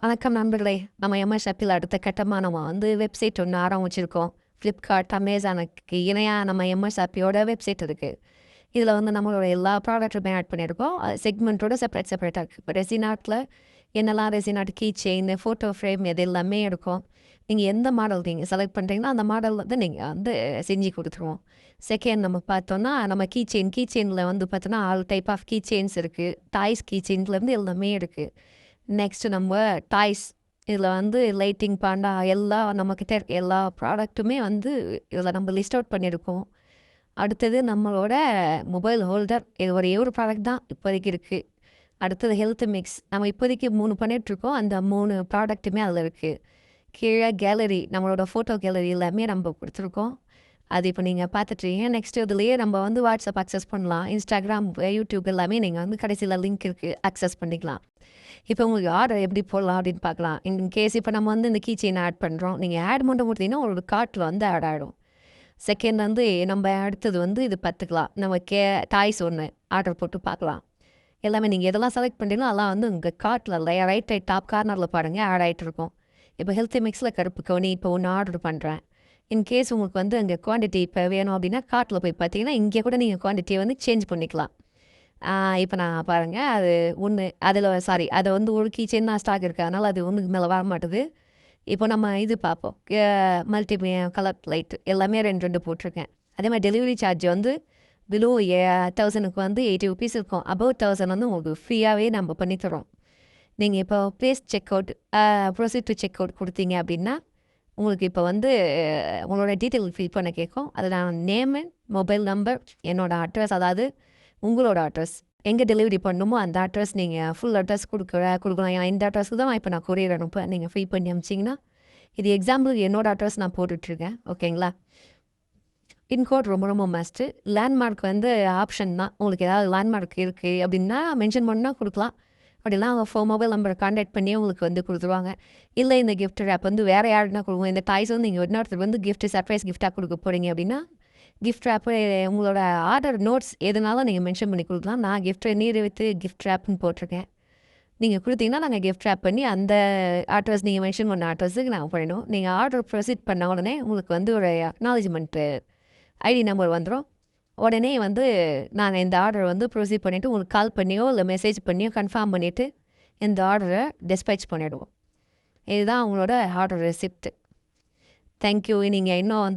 வணக்கம் நண்பர்களே. நம்ம எம்எஸ் ஆப்பில் அடுத்த கட்டமாக நம்ம வெப்சைட் ஒன்று ஆரம்பிச்சிருக்கோம். ஃப்ளிப்கார்ட், அமேசானுக்கு இணையாக நம்ம எம்எஸ் ஆப்பியோட வெப்சைட் இருக்குது. இதில் நம்மளோட எல்லா ப்ராடக்ட்டுமே ஆட் பண்ணியிருக்கோம். செக்மெண்ட்டோட செப்பரேட்டாக இருக்குது. இப்போ ரெசினாட்டில் என்னெல்லாம் resin art key chain, photo frame இது எல்லாமே இருக்கும். நீங்கள் எந்த மாடல் நீங்கள் செலக்ட் பண்ணுறீங்களோ அந்த மாடல் நீங்கள் செஞ்சு கொடுத்துருவோம். செகண்ட் நம்ம பார்த்தோன்னா நம்ம கீ செயினில் பார்த்தோன்னா all type of key chains இருக்குது. டாய்ஸ் கீ செயின்லேருந்து எல்லாமே இருக்குது. நெக்ஸ்ட்டு நம்ம டாய்ஸ் இதில் லைட்டிங் பாண்டா எல்லாம் நம்மக்கிட்ட இருக்க எல்லா ப்ராடக்ட்டுமே இதில் நம்ம லிஸ்ட் அவுட் பண்ணியிருக்கோம். அடுத்தது நம்மளோட மொபைல் ஹோல்டர் இது ஒரு ப்ராடக்ட் தான் இப்போதைக்கு இருக்குது. அடுத்தது ஹெல்த் மிக்ஸ் நம்ம இப்போதைக்கு 3 பண்ணிகிட்ருக்கோம். அந்த 3 ப்ராடக்ட்டுமே அதில் இருக்குது. கீழே கேலரி நம்மளோட ஃபோட்டோ கேலரி எல்லாமே நம்ம கொடுத்துருக்கோம். அது இப்போ நீங்கள் பார்த்துட்ருக்கீங்க. நெக்ஸ்ட்டு இதுலேயே நம்ம வாட்ஸ்அப் அக்சஸ் பண்ணலாம். இன்ஸ்டாகிராம், யூடியூப் எல்லாமே நீங்கள் கடைசியில் லிங்க் இருக்குது, அக்சஸ் பண்ணிக்கலாம். இப்போ உங்களுக்கு ஆர்டர் எப்படி போடலாம் அப்படின்னு பார்க்கலாம். இன்கேஸ் இப்போ நம்ம இந்த கீ செயின் ஆட் பண்ணுறோம். நீங்கள் ஆட் மட்டும் கொடுத்தீங்கன்னா ஒரு கார்ட்டில் ஆட் ஆகிடும். செகண்ட் நம்ம அடுத்தது இது பார்த்துக்கலாம். நம்ம டாய்ஸ் ஒன்று ஆர்டர் போட்டு பார்க்கலாம். எல்லாமே நீங்கள் எதெல்லாம் செலக்ட் பண்ணுறீங்களோ அதெல்லாம் உங்கள் கார்ட்டில் ரைட் டாப் கார்னரில் பாருங்கள் ஆட் ஆகிட்டு இருக்கும். இப்போ ஹெல்த்தி மிக்ஸில் கருப்பு கவுனி இப்போ ஒன்று ஆர்டர் பண்ணுறேன். இன்கேஸ் உங்களுக்கு அங்கே குவான்டிட்டி இப்போ வேணும் அப்படின்னா கார்ட்டில் போய் பார்த்தீங்கன்னா இங்கே கூட நீங்கள் குவான்டிட்டியை சேஞ்ச் பண்ணிக்கலாம். இப்போ நான் பாருங்கள் அது ஒன்று அதில் அதை ஒரு கீ செயின் தான் ஸ்டாக் இருக்குது. அதனால் அது ஒன்றுக்கு மேலே வர மாட்டுது. இப்போ நம்ம இது பார்ப்போம். மல்டி கலர் லைட் எல்லாமே 2 போட்டிருக்கேன். அதே மாதிரி டெலிவரி சார்ஜ் பிலோ 1000க்கு 80 ருபீஸ் இருக்கும். அபவ் 1000 உங்களுக்கு ஃப்ரீயாகவே நம்ம பண்ணித்தரோம். நீங்கள் இப்போ place check out proceed to check out கொடுத்தீங்க அப்படின்னா உங்களுக்கு இப்போ உங்களோட டீட்டெயில் ஃபில் பண்ண கேட்கும். அதில் நான் நேமு, மொபைல் நம்பர், என்னோடய அட்ரஸ், அதாவது உங்களோட அட்ரஸ் எங்கே டெலிவரி பண்ணணுமோ அந்த அட்ரஸ் நீங்கள் ஃபுல் அட்ரஸ் கொடுக்கலாம். ஏன்னா இந்த அட்ரஸ்க்கு தான் இப்போ நான் கொரியர் அனுப்பேன். நீங்கள் ஃபில் பண்ணி அனுப்பிச்சிங்கன்னா இது எக்ஸாம்பிள் என்னோடய அட்ரஸ் நான் போட்டுட்ருக்கேன். ஓகேங்களா? பின்கோட் ரொம்ப ரொம்ப மஸ்ட்டு. லேண்ட்மார்க் ஆப்ஷன் தான். உங்களுக்கு ஏதாவது லேண்ட்மார்க் இருக்குது அப்படின்னா மென்ஷன் பண்ணால் கொடுக்கலாம். அப்படிலாம் அவங்க மொபைல் நம்பரை கான்டாக்ட் பண்ணி உங்களுக்கு கொடுத்துருவாங்க. இல்லை இந்த கிஃப்ட் ரேப் வேறு யாருன்னா கொடுங்க. இந்த டாய்ஸ் நீங்கள் இன்னொருத்தர் கிஃப்ட் சர்ப்ரைஸ் கிஃப்டாக கொடுக்க போகிறீங்க அப்படின்னா கிஃப்ட் ரேப்பு உங்களோட ஆர்டர் நோட்ஸ் எதுனாலும் நீங்கள் மென்ஷன் பண்ணி கொடுக்கலாம். நான் கிஃப்ட் நீர் வித்து கிஃப்ட் ரேப்னு போட்டிருக்கேன். நீங்கள் கொடுத்தீங்கன்னா நாங்கள் கிஃப்ட் ரேப் பண்ணி அந்த அட்ரஸ் நீங்கள் மென்ஷன் பண்ண அட்ரஸுக்கு நாங்கள் பண்ணிவிடுவோம். நீங்கள் ஆர்டர் ப்ரொசீட் பண்ண உடனே உங்களுக்கு ஒரு அக்னாலஜ்மெண்ட்டு ஐடி நம்பர் வந்துடும். உடனே நாங்கள் இந்த ஆர்டர் ப்ரொசீட் பண்ணிவிட்டு உங்களுக்கு கால் பண்ணியோ இல்லை மெசேஜ் பண்ணியோ கன்ஃபார்ம் பண்ணிவிட்டு இந்த ஆர்டரை டிஸ்பேச் பண்ணிவிடுவோம். இதுதான் உங்களோட ஆர்டர் ரெசிப்ட்டு. தேங்க்யூ. நீங்கள் இன்னும்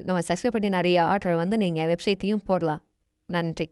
நம்ம சப்ஸ்கிரைப் பண்ணி நிறைய ஆர்டர் நீங்கள் வெப்சைட்டையும் போடலாம். நன்றி.